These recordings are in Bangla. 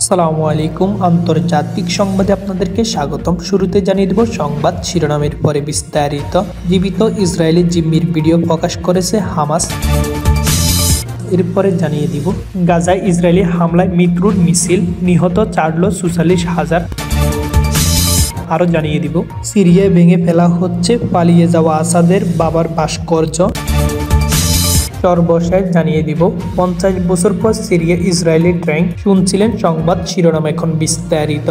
আসসালামু আলাইকুম। আন্তর্জাতিক সংবাদে আপনাদেরকে স্বাগতম। শুরুতে জানিয়ে দেব সংবাদ শিরোনামের পরে বিস্তারিত। জীবিত ইসরায়েলি জিম্মির ভিডিও প্রকাশ করেছে হামাস। এরপরে জানিয়ে দিব গাজায় ইসরায়েলি হামলায় মৃত্যুর মিছিল, নিহত 4,44,000। আরও জানিয়ে দিব সিরিয়ায় ভেঙে ফেলা হচ্ছে পালিয়ে যাওয়া আসাদের বাবার ভাস্কর্য। সর্বশেষ জানিয়ে দিব 50 বছর পর সিরিয়া ইসরায়েলি ট্যাঙ্ক। শুনছিলেন সংবাদ শিরোনাম, এখন বিস্তারিত।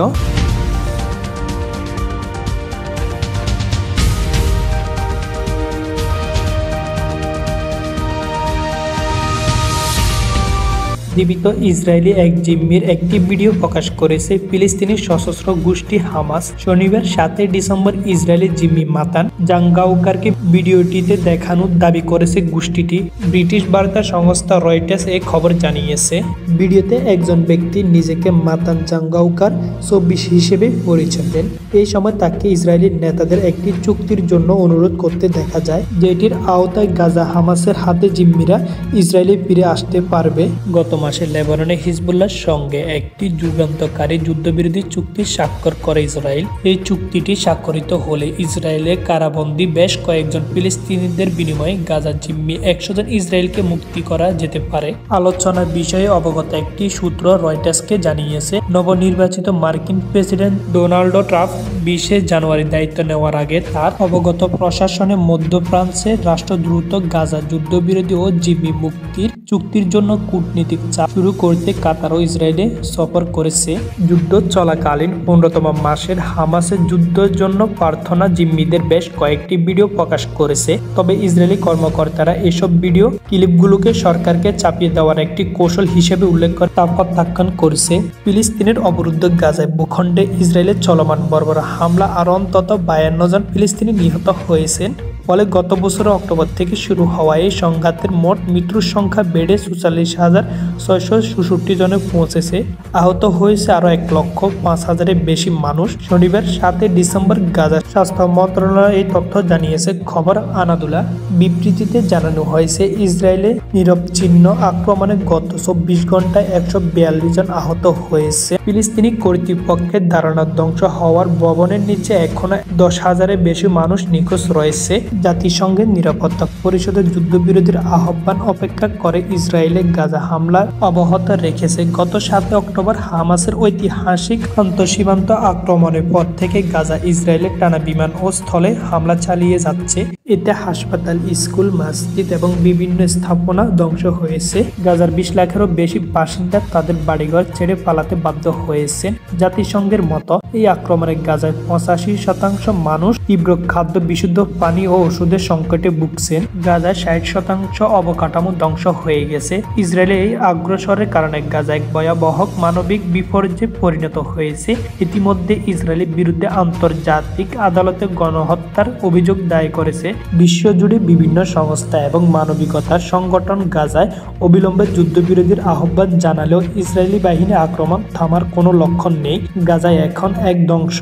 জীবিত ইসরায়েলি এক জিম্মির একটি ভিডিও প্রকাশ করেছে ফিলিস্তিনি সশস্ত্র গোষ্ঠী হামাস। শনিবার 7 ডিসেম্বর ইসরায়েলি জিম্মি মাতান জাঙ্গাউকারকে ভিডিওটিতে দেখানোর দাবি করেছে গোষ্ঠীটি। ব্রিটিশ বার্তা সংস্থা রয়টার্স এই খবর জানিয়েছে। ভিডিওতে একজন ব্যক্তি নিজেকে মাতান জাঙ্গাউকার 24 হিসেবে পরিচয় দেন। এই সময় তাকে ইসরায়েলি নেতাদের একটি চুক্তির জন্য অনুরোধ করতে দেখা যায়, যেটির আওতায় গাজা হামাসের হাতে জিম্মিরা ইসরায়েলে ফিরে আসতে পারবে। গত মাসে লেবাননে হিজবুল্লাহর সঙ্গে একটি যুগান্তকারী যুদ্ধবিরোধী চুক্তি স্বাক্ষর করে ইসরায়েল। এই চুক্তিটি স্বাক্ষরিত হলে ইসরায়েলের কারাবন্দী বেশ কয়েকজন ফিলিস্তিনিদের বিনিময়ে গাজা জিম্মি 100 জন ইসরায়েলকে মুক্তি করা যেতে পারে। আলোচনার বিষয়ে অবগত একটি সূত্র রয়টার্সকে জানিয়েছে, নবনির্বাচিত মার্কিন প্রেসিডেন্ট ডোনাল্ড ট্রাম্প 20 জানুয়ারি দায়িত্ব নেওয়ার আগে তার অবগত প্রশাসনে মধ্যপ্রাচ্যের রাষ্ট্রদ্রুত গাজা যুদ্ধবিরোধী ও জিম্মি মুক্তির চুক্তির জন্য কূটনীতিক চাপ শুরু করতে কাতার ও ইসরায়েলে সফর করেছে। যুদ্ধ চলাকালীন 15তম মাসের হামাসের যুদ্ধের জন্য প্রার্থনা জিম্মিদের বেশ কয়েকটি ভিডিও প্রকাশ করেছে। তবে ইসরায়েলি কর্মকর্তারা এসব ভিডিও ক্লিপগুলোকে সরকারকে চাপিয়ে দেওয়ার একটি কৌশল হিসেবে উল্লেখ করে তা প্রত্যাখ্যান করেছে। ফিলিস্তিনের অবরুদ্ধ গাজায় ভূখণ্ডে ইসরায়েলের চলমান বর্বর হামলা আর অন্তত 52 জন ফিলিস্তিনি নিহত হয়েছেন। ফলে গত বছরের অক্টোবর থেকে শুরু হওয়া এই সংঘাতের মোট মৃত্যুর সংখ্যা বেড়ে 44,666 জনে পৌঁছেছে। আহত হয়েছে আরও 1,05,000-এর বেশি মানুষ। শনিবার 7 ডিসেম্বর গাজা স্বাস্থ্য মন্ত্রণালয় এই তথ্য জানিয়েছে। খবর আনাদুলা বিবৃতিতে জানানো হয়েছে, ইসরায়েলে নিরবচ্ছিন্ন আক্রমণে গত 24 ঘন্টায় 142 জন আহত হয়েছে। ফিলিস্তিনি কর্তৃপক্ষের ধারণা ধ্বংস হওয়ার ভবনের নিচে এখনো 10,000-এর বেশি মানুষ নিখোঁজ রয়েছে। জাতিসংঘের নিরাপত্তা পরিষদের যুদ্ধবিরতির আহ্বান অপেক্ষা করে ইসরায়েলে গাজা হামলা অব্যাহত রেখেছে। গত 7 অক্টোবর হামাসের ঐতিহাসিক আন্তঃসীমান্ত আক্রমণের পর থেকে গাজা ইসরায়েলের টানা বিমান ও স্থলে হামলা চালিয়ে যাচ্ছে। এতে হাসপাতাল, স্কুল, মসজিদ এবং বিভিন্ন স্থাপনা ধ্বংস হয়েছে। গাজার 20 লাখেরও বেশি বাসিন্দা তাদের বাড়িঘর ছেড়ে পালাতে বাধ্য হয়েছেন। জাতিসংঘের মতো এই আক্রমণে গাজায় 85% মানুষ তীব্র খাদ্য, বিশুদ্ধ পানি ও ওষুধের সংকটে ভুগছেন। গাজায় 60% অবকাঠামো ধ্বংস হয়ে গেছে। ইসরায়েলের এই আগ্রাসনের কারণে গাজা এক ভয়াবহ মানবিক বিপর্যয়ে পরিণত হয়েছে। ইতিমধ্যে ইসরায়েলের বিরুদ্ধে আন্তর্জাতিক আদালতে গণহত্যার অভিযোগ দায়ের করেছে। বিশ্বজুড়ে বিভিন্ন সংস্থা এবং মানবিকতার সংগঠন গাজায় অবিলম্বে যুদ্ধবিরতির আহ্বান জানালেও ইসরায়েলি বাহিনী আক্রমণ থামার কোনো লক্ষণ নেই। গাজায় এখন এক ধ্বংস,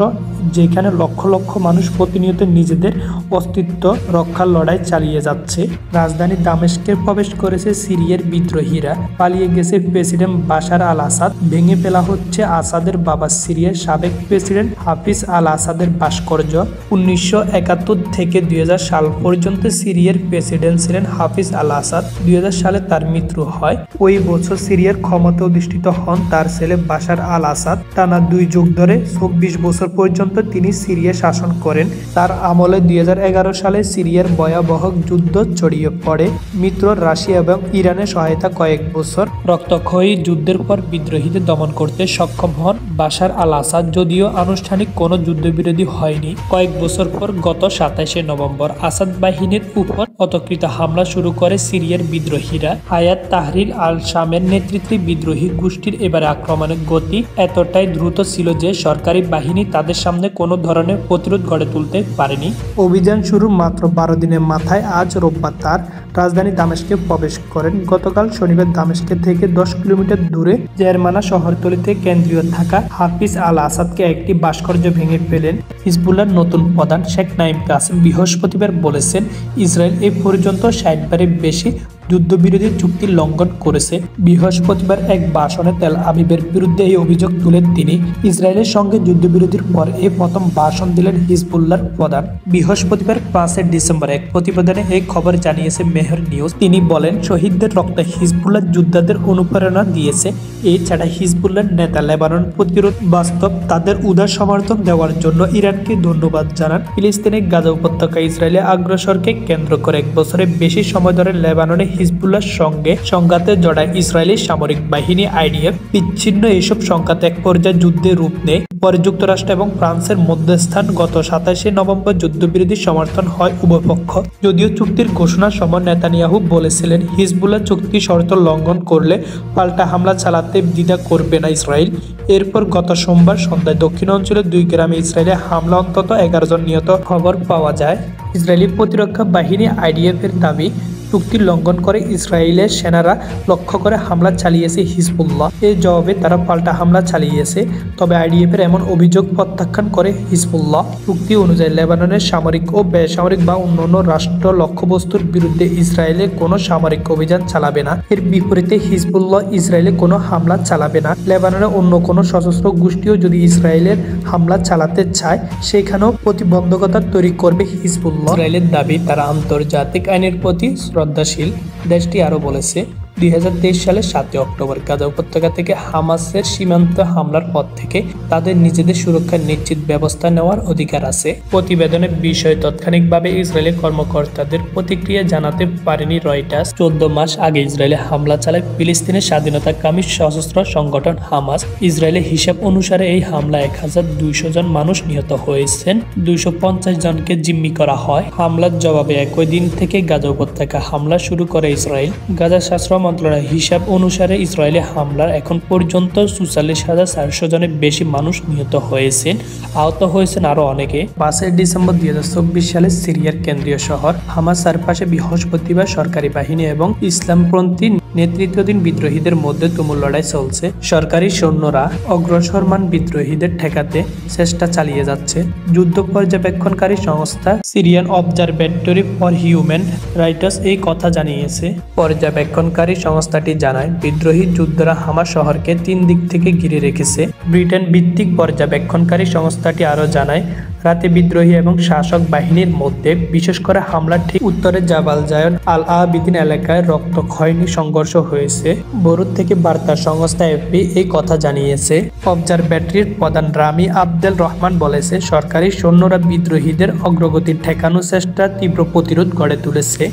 যেখানে লক্ষ লক্ষ মানুষ প্রতিনিয়ত নিজেদের অস্তিত্ব রক্ষার লড়াই চালিয়ে যাচ্ছে। রাজধানী দামেস্কে প্রবেশ করেছে সিরিয়ার বিদ্রোহীরা। পালিয়ে গেছে প্রেসিডেন্ট বাশার আল আসাদ। ভেঙে ফেলা হচ্ছে আসাদের বাবা সিরিয়ার সাবেক প্রেসিডেন্ট হাফিজ আল আসাদের ভাস্কর্য। 1971 থেকে 2000 সাল পর্যন্ত সিরিয়ার প্রেসিডেন্ট ছিলেন হাফিজ আল আসাদ। 2000 সালে তার মৃত্যু হয়। ওই বছর সিরিয়ার ক্ষমতা অধিষ্ঠিত হন তার ছেলে বাশার আল আসাদ। টানা 2 যুগ ধরে 24 বছর পর্যন্ত তিনি সিরিয়া শাসন করেন। তার আমলে 2011 সালে সিরিয়ার ভয়াবহ যুদ্ধ ছড়িয়ে পড়ে। মিত্র রাশিয়া এবং ইরানের সহায়তা কয়েক বছর রক্তক্ষয়ী যুদ্ধের পর বিদ্রোহীদের দমন করতে সক্ষম হন বাশার আল আসাদ। যদিও আনুষ্ঠানিক কোনো যুদ্ধবিরতি হয়নি, কয়েক বছর পর গত 27 নভেম্বর আসাদ বাহিনীর উপর অতর্কিত হামলা শুরু করে সিরিয়ার বিদ্রোহীরা। হায়াত তাহরির আল শামের নেতৃত্বে বিদ্রোহী গোষ্ঠীর এবারে আক্রমণের গতি এতটাই দ্রুত ছিল যে সরকারি বাহিনী তাদের সামনে কোনো ধরনের প্রতিরোধ গড়ে তুলতে পারেনি। অভিযান শুরু মাত্র 12 দিনের মাথায় আজ রোববার তার রাজধানী দামেস্কে প্রবেশ করেন। গতকাল শনিবার দামেস্কে থেকে 10 কিলোমিটার দূরে জারমানা শহরতলিতে কেন্দ্রীয় থাকা হাফিজ আল আসাদকে একটি ভাস্কর্য ভেঙে ফেলেন। হিজবুল্লাহর নতুন প্রধান শেখ নাঈম কাসেম বৃহস্পতিবার বলেছেন, ইসরায়েল এ পর্যন্ত 60 বারের বেশি যুদ্ধবিরোধী চুক্তি লঙ্ঘন করেছে। বৃহস্পতিবার এক ভাষণে তেল আবিবের বিরুদ্ধে এই অভিযোগ তুলেন তিনি। ইসরায়েলের সঙ্গে যুদ্ধবিরতির পর এই প্রথম ভাষণ দিলেন হিজবুল্লাহর প্রধান। বৃহস্পতিবার 5 ডিসেম্বর এক প্রতিবেদনে এই খবর জানিয়েছে মেহর নিউজ। তিনি বলেন, শহীদদের রক্ত হিজবুল্লাহ যোদ্ধাদের অনুপ্রেরণা দিয়েছে। এছাড়া হিজবুল্লাহর নেতা লেবানন প্রতিরোধ বাস্তব তাদের উদার সমর্থন দেওয়ার জন্য ইরানকে ধন্যবাদ জানান। ফিলিস্তিনের গাজা উপত্যকায় ইসরায়েলের আগ্রাসনকে কেন্দ্র করে 1 বছরের বেশি সময় ধরে লেবাননে হিজবুল্লাহর সঙ্গে সংঘাতে জড়ায় ইসরায়েলি সামরিক বাহিনী আইডিএফ। বিচ্ছিন্ন এইসব সংঘাত এক পর্যায়ে যুদ্ধে রূপ নেয়। পরে যুক্তরাষ্ট্র এবং ফ্রান্সের মধ্যস্থান গত 27 নভেম্বর যুদ্ধবিরতি সমর্থন হয় উভয় পক্ষ। যদিও চুক্তির ঘোষণার সময় নেতানিয়াহু বলেছিলেন, হিজবুল্লাহ চুক্তি শর্ত লঙ্ঘন করলে পাল্টা হামলা চালাতে দ্বিধা করবে না ইসরায়েল। এরপর গত সোমবার সন্ধ্যায় দক্ষিণ অঞ্চলের 2 গ্রামে ইসরায়েলের হামলা অন্তত 11 জন নিহত খবর পাওয়া যায়। ইসরায়েলি প্রতিরক্ষা বাহিনী আইডিএফ এর দাবি, চুক্তি লঙ্ঘন করে ইসরায়েলের সেনারা লক্ষ্য করে হামলা চালিয়েছে হিজবুল্লাহ। এর জবাবে তারা পাল্টা হামলা চালিয়েছে। তবে আইডিএফের এমন অভিযোগ প্রত্যাখ্যান করে হিজবুল্লাহ। চুক্তি অনুযায়ী লেবাননের সামরিক ও বেসামরিক বা অন্যান্য রাষ্ট্র লক্ষ্যবস্তুর বিরুদ্ধে ইসরায়েলে কোনো সামরিক অভিযান চালাবে না। এর বিপরীতে হিজবুল্লাহ ইসরায়েলে কোনো হামলা চালাবে না। লেবাননের অন্য কোনো সশস্ত্র গোষ্ঠীও যদি ইসরায়েলের হামলা চালাতে চায়, সেখানেও প্রতিবন্ধকতা তৈরি করবে হিজবুল্লাহ। ইসরায়েলের দাবি, তারা আন্তর্জাতিক আইনের প্রতি শ্রদ্ধাশীল। দেশটি আরও বলেছে, 2023 সালের 7 অক্টোবর গাজা উপত্যকা থেকে হামাসের সীমান্ত হামলার পর থেকে তাদের নিজেদের সুরক্ষার নিশ্চিত ব্যবস্থা নেওয়ার অধিকার আছে। প্রতিবেদনের বিষয়ে তাৎক্ষণিকভাবে ইসরায়েলি কর্মকর্তাদের প্রতিক্রিয়া জানাতে পারেনি রয়টার্স। 14 মাস আগে ইসরায়েলে হামলা চালায় ফিলিস্তিনের স্বাধীনতাকামী সশস্ত্র সংগঠন হামাস। ইসরায়েলের হিসাব অনুসারে এই হামলা 1200 জন মানুষ নিহত হয়েছেন, 250 জনকে জিম্মি করা হয়। হামলার জবাবে একই দিন থেকে গাজা উপত্যকা হামলা শুরু করে ইসরায়েল। গাজা স্বাস্থ্য মন্ত্রণালয়ের হিসাব অনুসারে ইসরায়েলি হামলার এখন পর্যন্ত 44,400 জনের বেশি মানুষ নিহত হয়েছেন, আহত হয়েছেন আরো অনেকে। 5 ডিসেম্বর 2024 সালে সিরিয়ার কেন্দ্রীয় শহর হামাস চারপাশে বৃহস্পতিবার সরকারি বাহিনী এবং ইসলামপন্থী নেতৃত্বাধীন বিদ্রোহীদের মধ্যে তুমুল লড়াই চলছে। সরকারি সৈন্যরা অগ্রসরমান বিদ্রোহীদের ঠেকাতে চেষ্টা চালিয়ে যাচ্ছে। যুদ্ধ পর্যবেক্ষণকারী সংস্থা Syrian observatory for human rights এই কথা জানিয়েছে। পর্যবেক্ষণকারী সংস্থাটি জানায়, বিদ্রোহী যোদ্ধারা হামাস শহরকে 3 দিক থেকে ঘিরে রেখেছে। ব্রিটেন ভিত্তিক পর্যবেক্ষণকারী সংস্থাটি আরও জানায়, রাতে বিদ্রোহী এবং শাসক বাহিনীর মধ্যে বিশেষ করে হামলার ঠিক উত্তরে জাবাল জায়ন আল আবিদিন এলাকায় রক্তক্ষয়ী সংঘর্ষ হয়েছে। বরুদ থেকে বার্তা সংস্থা এফপি এই কথা জানিয়েছে। অবজারভেটরির প্রধান রামি আবদেল রহমান বলেছে, সরকারি সৈন্যরা বিদ্রোহীদের অগ্রগতি ঠেকানোর চেষ্টা তীব্র প্রতিরোধ গড়ে তুলেছে।